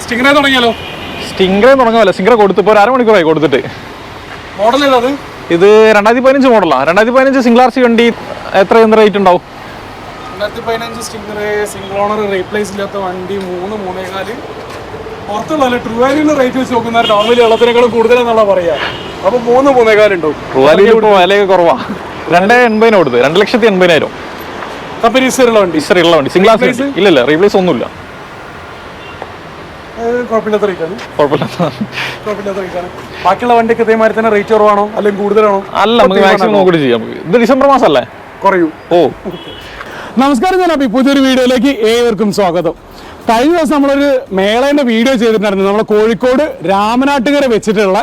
സ്റ്റിംഗറേ തുടങ്ങിയാലോ? സ്റ്റിംഗറേ തുടങ്ങാമല്ലോ. സ്റ്റിംഗറേ കൊടുത്ത് ഇപ്പോൾ 1/2 മണിക്കൂറായി കൊടുത്തിട്ട്. മോഡൽ ഏതാ? ഇത് 2015 മോഡലാണ്. 2015 സിംഗിൾ ആർ സി വണ്ടി എത്ര റേറ്റ് ഉണ്ടാവും? 2015 സ്റ്റിംഗറേ സിംഗിൾ ഓണർ റീപ്ലേസ് ഇല്ലാത്ത വണ്ടി 3-3.4. പുറത്തുള്ള ട്രൂ വാല്യൂന്ന് റേറ്റ് വെച്ച് നോക്കുന്ന നോർമലി വെള്ളത്തിനേക്കാളും കൂടുതലെന്നുള്ള പറയാ. അപ്പൊ 3-3.4 ഉണ്ടാവും. ട്രൂ വാല്യൂ ഇപ്പോൾ വിലയൊക്കെ കുറവാ. 2,80,000 കൊടുത്ത് 2,80,000. കമ്പനി ഹിസ്റ്ററിയുള്ള വണ്ടി. ഹിസ്റ്ററിയുള്ള വണ്ടി. സിംഗിൾ ആർ സി ഇല്ലല്ല, റീപ്ലേസ് ഒന്നുമില്ല. കുഴപ്പമില്ലാത്ത റേറ്റാണ്. ബാക്കിയുള്ള വണ്ടിക്ക് ഇതേമാതിരി തന്നെ റേറ്റ് കുറവാണോ അല്ലെങ്കിൽ കൂടുതലാണോ? അല്ല, നമുക്ക് മാക്സിമം നോക്കിയിട്ട് ചെയ്യാം. ഇത് ഡിസംബർ മാസമല്ലേ, കുറയൂ. ഓ, നമസ്കാരം. ഞാൻ അഭി. പുതിയൊരു വീഡിയോയിലേക്ക് ഏവർക്കും സ്വാഗതം. കഴിഞ്ഞ ദിവസം നമ്മളൊരു മേളേൻ്റെ വീഡിയോ ചെയ്തിട്ടുണ്ടായിരുന്നു. നമ്മൾ കോഴിക്കോട് രാമനാട്ടുകര വെച്ചിട്ടുള്ള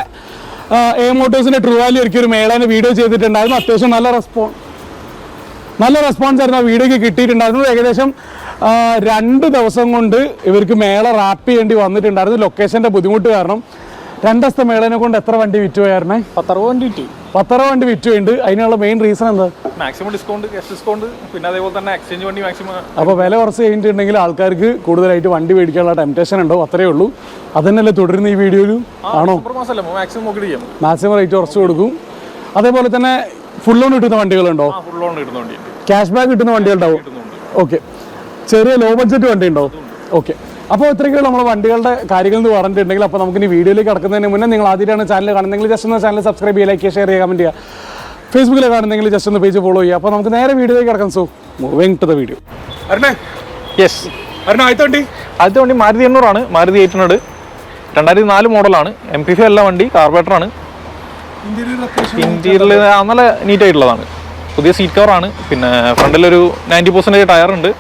എ മോട്ടോഴ്സിൻ്റെ ട്രൂ വാല്യൂ ഒരു മേളേൻ്റെ വീഡിയോ ചെയ്തിട്ടുണ്ടായിരുന്നു. അത്യാവശ്യം നല്ല റെസ്പോൺസ് ആയിരുന്നു ആ വീഡിയോക്ക് കിട്ടിയിട്ടുണ്ടായിരുന്നു. ഏകദേശം 2 ദിവസം കൊണ്ട് ഇവർക്ക് മേള റാപ്പ് ചെയ്യേണ്ടി വന്നിട്ടുണ്ടായിരുന്നു. ലൊക്കേഷൻ്റെ ബുദ്ധിമുട്ട് കാരണം. 2 ദിവസത്തെ മേളേനെ കൊണ്ട് എത്ര വണ്ടി വിറ്റുപോയായിരുന്നേ? 10 വണ്ടി വിറ്റുപോയിട്ടുണ്ട്. അതിനുള്ള മെയിൻ റീസൺ എന്താ? മാക്സിമം ഡിസ്കൗണ്ട്, പിന്നെ അതേപോലെ തന്നെ എക്സ്ചേഞ്ച് വണ്ടി മാക്സിമം. അപ്പോൾ വില കുറച്ച് കഴിഞ്ഞിട്ടുണ്ടെങ്കിൽ ആൾക്കാർക്ക് കൂടുതലായിട്ട് വണ്ടി മേടിക്കാനുള്ള ടെംപ്റ്റേഷൻ ഉണ്ടാവും. അത്രയേ ഉള്ളൂ. അതന്നെയല്ലേ തുടരുന്ന ഈ വീഡിയോയിൽ ആണോ? മാക്സിമം റേറ്റ് കുറച്ച് കൊടുക്കും. അതേപോലെ തന്നെ ഫുൾ ലോൺ കിട്ടുന്ന വണ്ടികളുണ്ടോ? ക്യാഷ് ബാക്ക് കിട്ടുന്ന വണ്ടികളുണ്ടാവും. ഓക്കെ. ചെറിയ ലോ ബഡ്ജറ്റ് വണ്ടി ഉണ്ടോ? ഓക്കെ. അപ്പോൾ ഇത്രയൊക്കെയുള്ള നമ്മുടെ വണ്ടികളുടെ കാര്യങ്ങൾ എന്ന് പറഞ്ഞിട്ടുണ്ടെങ്കിൽ, അപ്പോൾ നമുക്ക് ഇനി വീഡിയോയിലേക്ക് കിടക്കുന്നതിന് മുന്നേ നിങ്ങൾ ആദ്യമായിട്ടാണ് ചാനൽ കാണുന്നെങ്കിൽ ജസ്റ്റ് ഒന്ന് ചാനൽ സബ്സ്ക്രൈബ് ചെയ്യുക, ലൈക്ക് ചെയ്യുക, ഷെയർ ചെയ്യുക, കമൻറ്റ് ചെയ്യുക. ഫേസ്ബുക്കിൽ കാണുന്നെങ്കിൽ ജസ്റ്റ് ഒന്ന് പേജ് ഫോളോ ചെയ്യുക. അപ്പോൾ നമുക്ക് നേരെ വീഡിയോയിലേക്ക് കിടക്കാം. So moving to the video. ആദ്യത്തെ വണ്ടി മാരുതി 800 ആണ്. മാരുതി 800 2004 മോഡലാണ്. MPV അല്ല വണ്ടി, കാർബറേറ്ററാണ്. ഇന്റീരിയറിൽ നല്ല നീറ്റ് ആയിട്ടുള്ളതാണ്. പുതിയ സീറ്റ് കവറാണ്. പിന്നെ ഫ്രണ്ടിലൊരു 90% ടയറുണ്ട്.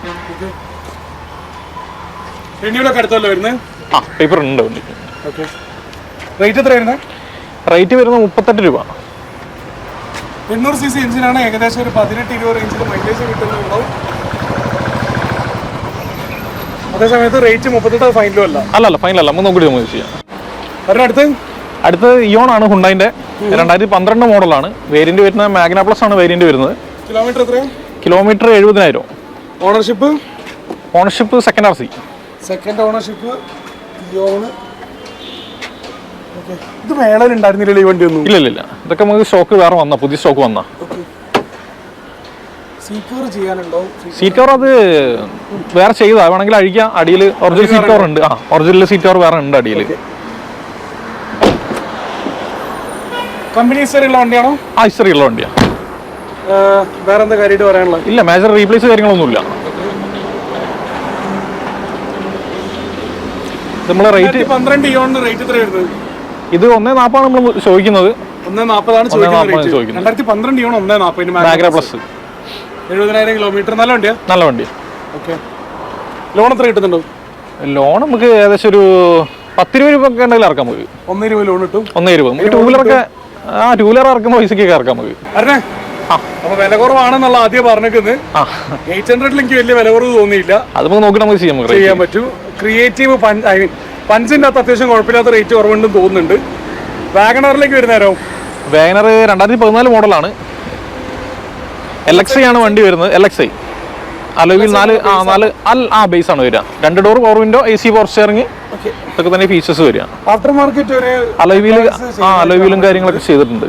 പേപ്പർ ഉണ്ട് വണ്ടി. റേറ്റ് വരുന്നത് 38 രൂപ. 800cc എഞ്ചിനാണ്. ഏകദേശം ഒരു 18-20 റേഞ്ചിൽ മൈലേജ് കിട്ടുന്നുണ്ടാവും. അതേസമയത്ത് റേറ്റ് 38 ഫൈനലും അല്ല. ഫൈനലല്ല, നമുക്ക് നോക്കിയിട്ട് ചെയ്യാം. അടുത്ത് ഇയോൺ ആണ്, ഹുണ്ടായിന്റെ 2012 മോഡലാണ്. വേരിയന്റ് വരുന്നത് മാഗ്ന പ്ലസ് ആണ് വേരിയന്റ് വരുന്നത്. Kilometre 70,000. Ownership second RC. Second ownership Eon. ഇത് മേളയിലുണ്ടായിരുന്നില്ല ഈ വണ്ടി ഒന്നും? ഇല്ല. ഇതൊക്കെ നമുക്ക് സ്റ്റോക്ക് വേറെ വന്ന, പുതിയ സ്റ്റോക്ക് വന്ന. സീറ്റ് കവർ അത് വേറെ ചെയ്താ, വേണമെങ്കിൽ അഴിക്കാം. അടിയിൽ ഒറിജിനൽ സീറ്റ് കവർ ഉണ്ട്. ഒറിജിനൽ സീറ്റ് കവർ വേറെ ഉണ്ട് അടിയിൽ. കമ്പനി ഹിസ്റ്ററിയുള്ള വണ്ടിയാണോ? ഹിസ്റ്ററിയുള്ള വണ്ടിയാണ്. വേറെ എന്താ കാര്യമായിട്ട് പറയാനുള്ളത്? ഇല്ല, മേജർ റീപ്ലേസ് കാര്യങ്ങളൊന്നുമില്ല. നമ്മള് റേറ്റ് 12 ഇയോണിന് റേറ്റ് എത്ര വരുന്നത്? ഇത് 1.40 നമ്മൾ ചോദിക്കുന്നത്. 1.40 ചോദിക്കുന്നത്. 2012 ഇയോൺ 1.40 മാഗ്ന പ്ലസ്. 70,000 കിലോമീറ്റർ. നല്ല വണ്ടിയാ. ഓക്കെ. ലോൺ എത്ര കിട്ടുന്നുണ്ടോ? ലോൺ നമുക്ക് ഏകദേശം ഒരു 10 രൂപ ഒക്കെ ഉണ്ടെങ്കിൽ ഇറക്കാം. നമുക്ക് 1 രൂപ ലോൺ കിട്ടും. 1 രൂപ. ടൂ വീലറൊക്കെ ടൂ വീലർ ഇറക്കുമ്പോൾ പൈസക്കൊക്കെ ഇറക്കാം നമുക്ക്. അപ്പൊ വില കുറവാണെന്നുള്ള ആദ്യം പറഞ്ഞിരിക്കുന്നത്. 800 എനിക്ക് വലിയ വില കുറവ് തോന്നിയില്ല. അത് നോക്കിയിട്ട് നമുക്ക് ചെയ്യാൻ പറ്റും. ക്രിയേറ്റീവ് പഞ്ചിന്റെ അകത്ത് അത്യാവശ്യം കുഴപ്പമില്ലാത്ത റേറ്റ് കുറവുണ്ടെന്ന് തോന്നുന്നുണ്ട്. വാഗണറിലേക്ക് വരുന്നേരോ? വാഗണർ 2014 മോഡലാണ്. LXI ആണ് വണ്ടി വരുന്നത്. LXI അലോയിൽ 4 ബേസ് ആണ് വരിക. 2 door power window, AC power steering, ഇതൊക്കെ തന്നെ ഫീച്ചേഴ്സ് വരിക. ആഫ്റ്റർ മാർക്കറ്റ് അലോയിലും കാര്യങ്ങളൊക്കെ ചെയ്തിട്ടുണ്ട്.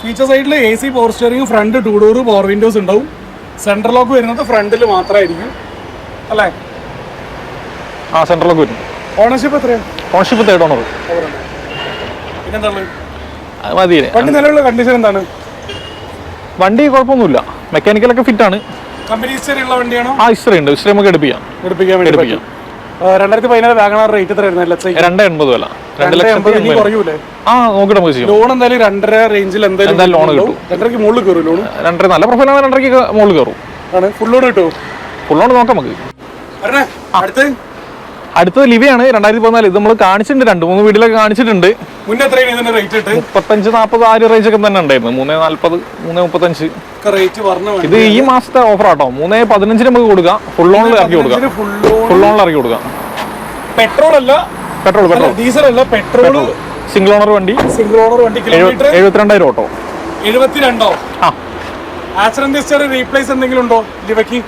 ഫീച്ചർ സൈഡിൽ AC power steering, front 2 door power windows ഉണ്ടാവും. സെൻട്രൽ ലോക്ക് വരുന്നത് ഫ്രണ്ടിൽ മാത്രമായിരിക്കും അല്ലേ? സെൻട്രൽ ലോക്ക് വരും. ഓണർഷിപ്പ് എത്രയാണ്? Ownership 3rd owner. മതി. വണ്ടി നിലവിലുള്ള കണ്ടീഷൻ എന്താണ്? വണ്ടി കുഴപ്പമൊന്നുമില്ല, മെക്കാനിക്കലൊക്കെ ഫിറ്റ് ആണ്. കമ്പനി ഹിസ്റ്ററി ഉള്ള വണ്ടിയാണോ? ഹിസ്റ്ററി ഉണ്ട്. ഹിസ്റ്ററി നമുക്ക് എടുപ്പിക്കാം. 2014 വാഗണർ റേറ്റ് എത്രയായിരുന്നു? 2.80 വില. 2,80,000 കുറയൂലേ? നോക്കിട്ട് നമുക്ക് ചെയ്യാം. ലോൺ എന്തായാലും 2.5 റേഞ്ചിൽ എന്തായാലും ലോൺ കിട്ടും. 2.5 മുകളിൽ കയറും ലോൺ. 2.5 നല്ല പ്രൊഫൈലാണ്. 2.5 മുകളിൽ കയറും. ഫുൾ ലോൺ കിട്ടുമോ? ഫുൾ ലോൺ നോക്കാം നമുക്ക്. അടുത്തത് ലിവിയാണ് 2014. ഇത് നമ്മൾ കാണിച്ചിട്ടുണ്ട്, 2-3 വീഡിയോയിലൊക്കെ കാണിച്ചിട്ടുണ്ട്. 35-40 ആ റേഞ്ച് ഒക്കെ തന്നെ ഉണ്ടായിരുന്നു. 3.40, 3.35. ഇത് ഈ മാസത്തെ ഓഫർ ആട്ടോ. 3.15 നമുക്ക് കൊടുക്കാം. ഫുൾ ലോണിൽ ഇറക്കി കൊടുക്കാം. പെട്രോൾ അല്ല, പെട്രോൾ ഡീസൽ അല്ല, പെട്രോൾ. സിംഗിൾ ഓണർ വണ്ടി. 72,000 ഓട്ടോ. 72. ആക്സിഡന്റ് ഹിസ്റ്ററി റീപ്ലേസ് എന്തെങ്കിലും ഉണ്ടോ ലിവയ്ക്ക്?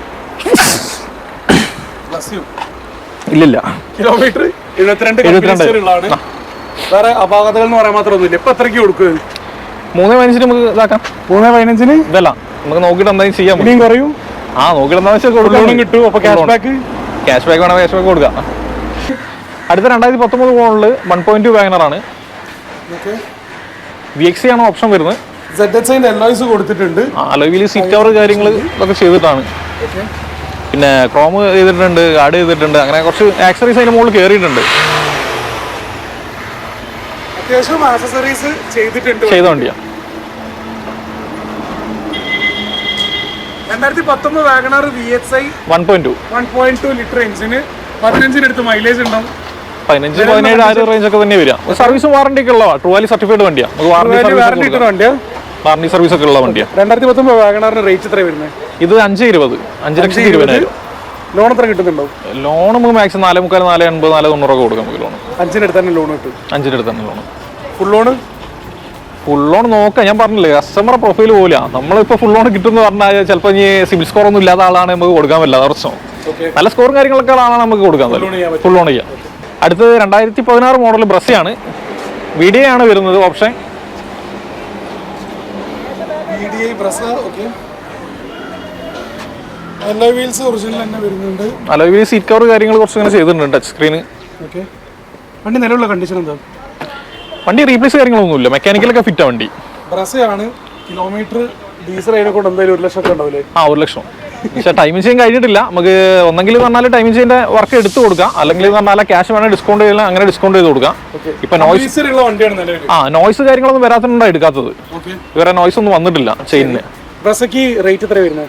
ഇല്ലില്ല. കിലോമീറ്റർ 72 വേറെ അപാകതകൾ എന്ന് പറയാൻ മാത്രമൊന്നുമില്ല. ഇപ്പൊ എത്രയ്ക്ക് കൊടുക്കുക? 3.15 നമുക്ക് ഇതാക്കാം. 3.15 ഇതല്ല, നമുക്ക് നോക്കിയിട്ട് എന്തായാലും ചെയ്യാം. ഇനിയും കുറയും. നോക്കിയിട്ട് എന്താ വെച്ചാൽ കൊടുക്കണം കിട്ടും. അപ്പൊ ക്യാഷ് ബാക്ക് വേണം, ക്യാഷ് ബാക്ക് കൊടുക്കാം. അടുത്ത 2019 മോഡല് 1.2 വാഗണറാണ്. VXC ആണ് ഓപ്ഷൻ വരുന്നത്. കൊടുത്തിട്ടുണ്ട്. അലോയിൽ സീറ്റ് കവർ കാര്യങ്ങൾ ഇതൊക്കെ ചെയ്തിട്ടാണ്. പിന്നെ ക്രോം ചെയ്തിട്ടുണ്ട്, ഗാർഡ് ചെയ്തിട്ടുണ്ട്, അങ്ങനെ കുറച്ച് ആക്സറീസ് അതിന്റെ മുകളിൽ കയറിയിട്ടുണ്ട്. അത്യാവശ്യം ആക്സസറീസ് ചെയ്ത വണ്ടിയാണ്. 2019 വാഗണർ VXI 1.2 ലിറ്റർ എഞ്ചിന് 15 അടുത്ത് മൈലേജ് ഉണ്ടാവും. 15-17 റേഞ്ച് ഒക്കെ തന്നെ വരിക. സർവീസ് വാറണ്ടി ഒക്കെ ഉള്ള ട്രൂ വാല്യൂ സർട്ടിഫൈഡ് വണ്ടിയാണ്. വാറണ്ടി സർവീസ് ഒക്കെ ഉള്ള വണ്ടിയാണ്. 2019 വാഗണറിന് റേറ്റ് എത്ര വരുന്നത്? ഇത് 5,20,00,000. ലോൺ എത്ര കിട്ടുന്നുണ്ടോ? ലോൺ നമുക്ക് മാക്സിമം 4,300, 4,80, 4,90 കൊടുക്കാം നമുക്ക് ലോൺ. 5-ന് അടുത്ത് തന്നെ ലോൺ കിട്ടും. 5-ന് അടുത്ത് തന്നെ ലോൺ. ഫുൾ ലോൺ നോക്കാം. ഞാൻ പറഞ്ഞില്ലേ, കസ്റ്റമർ പ്രൊഫൈൽ പോലെയാ. നമ്മളിപ്പോൾ ഫുൾ ലോൺ കിട്ടുമെന്ന് പറഞ്ഞാൽ ചിലപ്പോൾ ഇനി സിബിൽ സ്കോർ ഒന്നും ഇല്ലാത്ത ആളാണ് നമുക്ക് കൊടുക്കാൻ പറ്റില്ല. പ്രശ്നം നല്ല സ്കോറും കാര്യങ്ങളൊക്കെ ആളാണ് നമുക്ക് കൊടുക്കാൻ പറ്റില്ല. ഫുൾ ലോൺ ചെയ്യാം. അടുത്തത് 2016 മോഡൽ ബ്രസ്സിയാണ്. VDI ആണ് വരുന്നത് option. Alloy wheel seat cover കാര്യങ്ങൾ കുറച്ച് ഇങ്ങനെ ചെയ്തിട്ടുണ്ട്. Touch screen. വണ്ടി നിലവിലുള്ള കണ്ടീഷൻ എന്താ? വണ്ടി റീപ്ലേസ് കാര്യങ്ങളൊന്നുമില്ല, മെക്കാനിക്കലൊക്കെ ഫിറ്റ് ആ വണ്ടി. കിലോമീറ്റർ ഡീസൽ അതിനെക്കൊണ്ട് എന്തായാലും 1 ലക്ഷം ഒക്കെ ഉണ്ടാവില്ലേ? 1 ലക്ഷം. പക്ഷേ ടൈമിംഗ് ചെയ്യാൻ കഴിഞ്ഞിട്ടില്ല. നമുക്ക് ഒന്നെങ്കിൽ പറഞ്ഞാൽ ടൈമിംഗ് ചെയ്യുന്ന വർക്ക് എടുത്ത് കൊടുക്കാം, അല്ലെങ്കിൽ പറഞ്ഞാൽ ക്യാഷ് വേണമെങ്കിൽ ഡിസ്കൗണ്ട് ചെയ്യില്ല, അങ്ങനെ ഡിസ്കൗണ്ട് ചെയ്ത് കൊടുക്കാം. ഇപ്പൊ നോയ്സ് കാര്യങ്ങളൊന്നും വരാത്തതുകൊണ്ടാണ് എടുക്കാത്തത്. ഇവരെ നോയ്സ് ഒന്നും വന്നിട്ടില്ല ചെയിനിന്. റേറ്റ് എത്ര വരുന്നത്?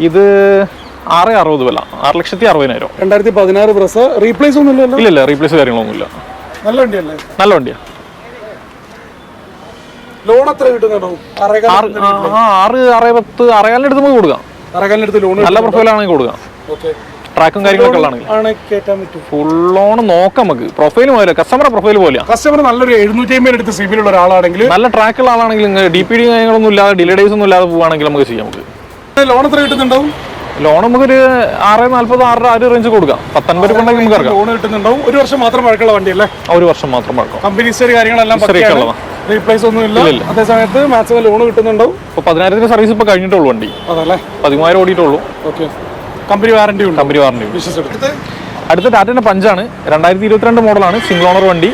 ഇത് 6,60 വില, 6,60,000. 2016 ബ്രസ്. റീപ്ലേസ് ഒന്നും ഇല്ല, റീപ്ലേസ് കാര്യങ്ങളൊന്നുമില്ല. നല്ല വണ്ടിയല്ലേ? നല്ല വണ്ടിയാ. ലോൺ എത്ര കിട്ടുന്നുണ്ടോ? 6,10, 6,5 അടുത്ത് നമുക്ക് കൊടുക്കാം. നല്ല പ്രൊഫൈലാണെങ്കിൽ കൊടുക്കാം. ട്രാക്കും കാര്യങ്ങളൊക്കെ ഉള്ളതാണെങ്കിൽ ഫുൾ ലോൺ നോക്കാം നമുക്ക്. പ്രൊഫൈൽ പോലെ കസ്റ്റമർ പ്രൊഫൈൽ പോലെയാണ്. കസ്റ്റമർ നല്ലൊരു 750 അടുത്ത് സിബിലുള്ള ഒരാളാണെങ്കിൽ, നല്ല ട്രാക്കുള്ള ആളാണെങ്കിൽ DPD കാര്യങ്ങളൊന്നും ഇല്ലാതെ ഡിലേ ഡേയ്സ് ഒന്നും ഇല്ലാതെ പോവുകയാണെങ്കിൽ നമുക്ക് ചെയ്യാം. നമുക്ക് ലോൺ എത്ര കിട്ടുന്നുണ്ടാവും? ലോൺ നമുക്കൊരു 6,40, 6,50 റേഞ്ച് കൊടുക്കാം. 19 ഉണ്ടെങ്കിൽ നമുക്ക് ലോൺ കിട്ടുന്നുണ്ടാവും. 1 വർഷം മാത്രം വഴക്കുള്ള വണ്ടിയല്ലേ? 1 വർഷം മാത്രം വഴക്കം. കമ്പനി ഹിസ്റ്ററി കാര്യങ്ങളെല്ലാം റീപ്ലേസ് ഒന്നും ഇല്ല. അതേ സമയത്ത് മാക്സിമം ലോൺ കിട്ടുന്നുണ്ടാവും. ഇപ്പോൾ 10,000 സർവീസ് ഇപ്പോൾ കഴിഞ്ഞിട്ടുള്ളൂ വണ്ടി. അതല്ലേ? 13,000 ഓടിയിട്ടുള്ളൂ. കമ്പനി വാറണ്ടി ഉണ്ട്. Company warranty. അടുത്ത ടാറ്റയുടെ പഞ്ചാണ്. 2022 മോഡലാണ്. സിംഗിൾ ഓണർ വണ്ടി.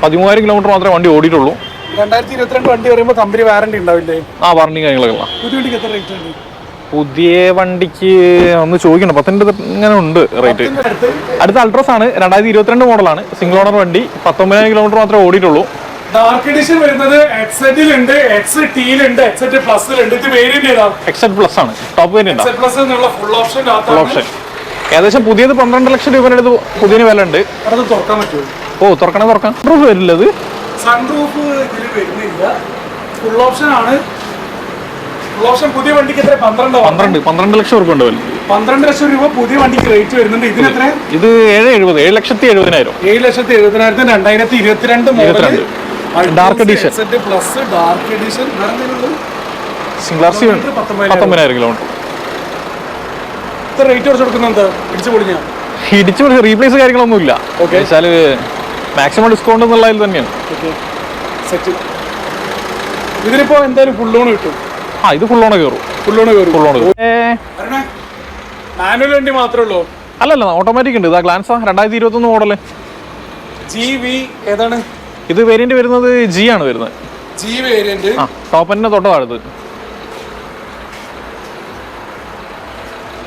13,000 കിലോമീറ്റർ മാത്രമേ വണ്ടി ഓടിയിട്ടുള്ളൂ. 2022 വണ്ടി പറയുമ്പോൾ കമ്പനി വാറണ്ടി ഉണ്ടാവില്ലേ? വാറണ്ടി കാര്യങ്ങളൊക്കെ. പുതിയ വണ്ടിക്ക് എത്ര റേറ്റ് ഉണ്ട്? പുതിയ വണ്ടിക്ക് ഒന്ന് ചോദിക്കണം. 10 ഇങ്ങനെ ഉണ്ട് റേറ്റ്. അടുത്ത അൾട്രോസ് ആണ്. 2022 മോഡലാണ്. സിംഗിൾ ഓണർ വണ്ടി. 19,000 കിലോമീറ്റർ മാത്രമേ ഓടിയിട്ടുള്ളൂ. ഡാർക്ക് എഡിഷൻ വരുന്നത് XZ-ലുണ്ട്, XT-ലുണ്ട്, XZ പ്ലസിലുണ്ട്. ഇത് വേരിയന്റ് ഏതാ? XZ പ്ലസ് ആണ്. Top variant. XZ പ്ലസ് എന്നുള്ള ഫുൾ ഓപ്ഷൻ. ഏകദേശം പുതിയത് 12 ലക്ഷം രൂപയുടെ അടുത്ത് പുതിയ വില ഉണ്ട്. അത് തുറക്കാൻ പറ്റുമോ? തുറക്കാം. റൂഫ് വരില്ല. ഇത് സൺറൂഫ് ഇതിൽ വരുന്നില്ല. ഫുൾ ഓപ്ഷൻ ആണ്. ഫുൾ ഓപ്ഷൻ പുതിയ വണ്ടിക്ക് എത്ര? 12 ലക്ഷം രൂപ ഉണ്ട്. 12 ലക്ഷം രൂപ പുതിയ വണ്ടിക്ക് റേറ്റ് വരുന്നുണ്ട്. ഇതിനെത്ര? ഇത് 7,70,000. 7,70,000 2022 model dark edition. Plus dark edition. Single RC 19,000 kilometre. Rate കുറച്ച് കൊടുക്കുന്നുണ്ട്. ഇടിച്ചു പൊളിഞ്ഞ റീപ്ലേസ് കാര്യങ്ങളൊന്നും ഇല്ല. വെച്ചാൽ മാക്സിമം ഡിസ്കൗണ്ട് എന്നുള്ളതിൽ തന്നെയാണ്. ഇതിനിപ്പോ എന്തായാലും ഫുൾ ലോൺ കിട്ടും. ഇത് ഫുൾ ലോൺ കയറും. മാനുവൽ വണ്ടി മാത്രമേ ഉള്ളൂ? അല്ലല്ല, ഓട്ടോമാറ്റിക് ഉണ്ട്. Glanza 2021 model. GV ഏതാണ്? ഇത് വേരിയന്റ് വരുന്നത് G ആണ് വരുന്നത്. G variant. ടോപ്പ് എൻഡിന് തൊട്ട് താഴത്ത്.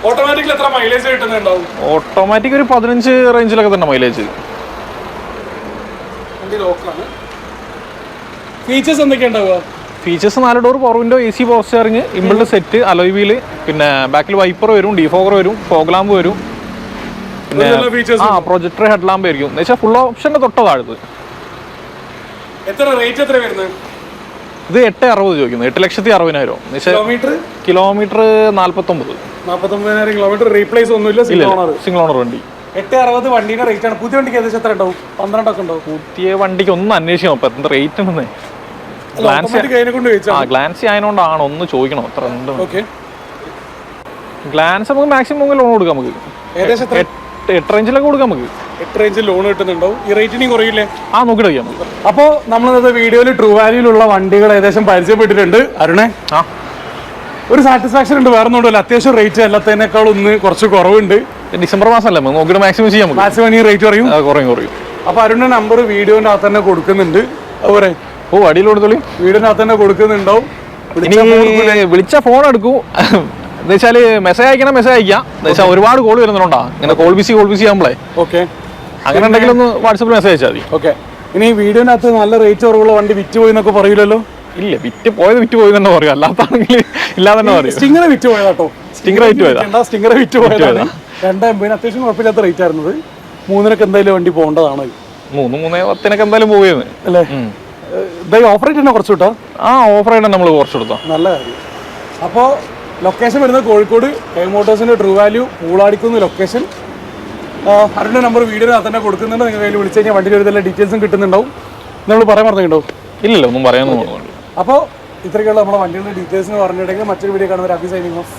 ഓട്ടോമാറ്റിക് എത്ര മൈലേജ് കിട്ടുന്നുണ്ടാവും? ഓട്ടോമാറ്റിക് ഒരു 15 റേഞ്ചിലൊക്കെ തന്നെ മൈലേജ്. ഫീച്ചേഴ്സ് എന്തൊക്കെയാ ഉണ്ടാവുക? Features 4 door, power window, AC power steering, inbuilt set, alloy wheel, പിന്നെ ബാക്കിൽ വൈപ്പർ വരും, ഡിഫോഗർ വരും, ഫോഗ് ലാമ്പ് വരും, പിന്നെ പ്രൊജക്ടർ ഹെഡ് ലാമ്പ് ആയിരിക്കും. എന്ന് വെച്ചാൽ ഫുൾ ഓപ്ഷന്റെ തൊട്ട് താഴത്ത്. ഇത് 8,60 ചോദിക്കുന്നത്. 8,60,000. Kilometre 49,000 kilometre. റീപ്ലേസ് ഒന്നുമില്ല. സിംഗിൾ ഓണർ വണ്ടി. 8,60 വണ്ടിയുടെ റേറ്റ് ആണ്. പുതിയ വണ്ടിക്ക് ഏകദേശം എത്ര ഉണ്ടാവും? 12 ഒക്കെ ഉണ്ടാവും. പുതിയ വണ്ടിക്ക് ഒന്ന് അന്വേഷിക്കണം അപ്പൊ എന്താ റേറ്റ് ഉണ്ടെന്നേ. ഗ്ലാൻസി ആയതുകൊണ്ടാണ് ഒന്ന് ചോദിക്കണം എത്ര ഉണ്ട്. ഗ്ലാൻസ് നമുക്ക് മാക്സിമം ലോൺ കൊടുക്കാം. നമുക്ക് 8 റേഞ്ചിലൊക്കെ കൊടുക്കാം നമുക്ക്. 8 റേഞ്ചിൽ ലോൺ കിട്ടുന്നുണ്ടോ? ഈ റേറ്റിന് കുറയില്ലേ? നോക്കിയിട്ട് വയ്ക്കാം നമുക്ക്. അപ്പോൾ നമ്മളിന്നത്തെ വീഡിയോയിൽ ട്രൂ വാല്യൂലുള്ള വണ്ടികൾ ഏകദേശം പരിചയപ്പെട്ടിട്ടുണ്ട്. അരുണേ, ഒരു സാറ്റിസ്ഫാക്ഷൻ ഉണ്ട്, വേറെ ഒന്നുമില്ല. അത്യാവശ്യം റേറ്റ് എല്ലാത്തേനേക്കാളും ഒന്ന് കുറച്ച് കുറവുണ്ട്. ഡിസംബർ മാസമല്ലേ, നോക്കിയിട്ട് മാക്സിമം ചെയ്യാം. മാക്സിമം ഈ റേറ്റ് കുറയും. അപ്പോൾ അരുണിന്റെ നമ്പർ വീഡിയോന്റെ അകത്ത് തന്നെ കൊടുക്കുന്നുണ്ട്. അതുപോലെ അടിയിൽ കൊടുത്തോളി, വീഡിയോന്റെ അകത്ത് തന്നെ കൊടുക്കുന്നുണ്ടാവും. വിളിച്ച ഫോൺ എടുക്കൂ. എന്ന് വെച്ചാല് മെസ്സേജ് അയക്കാം. എന്ന് വെച്ചാൽ ഒരുപാട് കോൾ വരുന്നുണ്ടോ, ഇങ്ങനെ കോൾ ബിസി ആകുമ്പോഴേ. ഓക്കെ, അങ്ങനെ ഉണ്ടെങ്കിൽ ഒന്ന് വാട്സപ്പിൽ മെസ്സേജ് അയച്ചാൽ മതി. ഓക്കെ. ഇനി വീഡിയോനകത്ത് നല്ല റേറ്റ് കുറവുള്ള വണ്ടി വിറ്റ് പോയി എന്നൊക്കെ പറയില്ലല്ലോ? ഇല്ല, വിറ്റ് പോയി തന്നെ പറയും, അല്ലാത്താണെങ്കിൽ ഇല്ലാതെ തന്നെ പറയും. സ്റ്റിംഗർ വിറ്റ് പോയതാട്ടോ. സ്റ്റിംഗർ വിറ്റ് പോയതാണ്. 280 അത്യാവശ്യം കുഴപ്പമില്ലാത്ത റേറ്റ് ആയിരുന്നത്. 3-നൊക്കെ എന്തായാലും വണ്ടി പോകേണ്ടതാണ്. 3-3:10 എന്തായാലും പോവുകയെന്ന് അല്ലേ? ഓഫർ റേറ്റ് തന്നെ കുറച്ച് കിട്ടാം. ഓഫർ ആയിട്ട് നമ്മൾ കുറച്ച് കൊടുത്താം. നല്ല കാര്യം. അപ്പോൾ ലൊക്കേഷൻ വരുന്നത് കോഴിക്കോട് കെ മോട്ടോഴ്സിന്റെ ട്രൂ വാല്യൂ പൂളാടിക്കുന്ന ലൊക്കേഷൻ. അവരുടെ നമ്പർ വീഡിയോനകത്ത് തന്നെ കൊടുക്കുന്നുണ്ട്. നിങ്ങൾ കയ്യിൽ വിളിച്ചു കഴിഞ്ഞാൽ വണ്ടിയുടെ ഒരു ഡീറ്റെയിൽസും കിട്ടുന്നുണ്ടാവും. നമ്മൾ പറയാൻ പറഞ്ഞിട്ടുണ്ടാവും? ഇല്ലല്ലോ, ഒന്നും പറയാനൊന്നും. അപ്പോൾ ഇത്രയൊക്കെയുള്ള നമ്മുടെ വണ്ടിയുടെ ഡീറ്റെയിൽസ് എന്ന് പറഞ്ഞിട്ടുണ്ടെങ്കിൽ മറ്റൊരു വീഡിയോ കാണുന്ന അഭി സൈനിങ് ഓഫ്.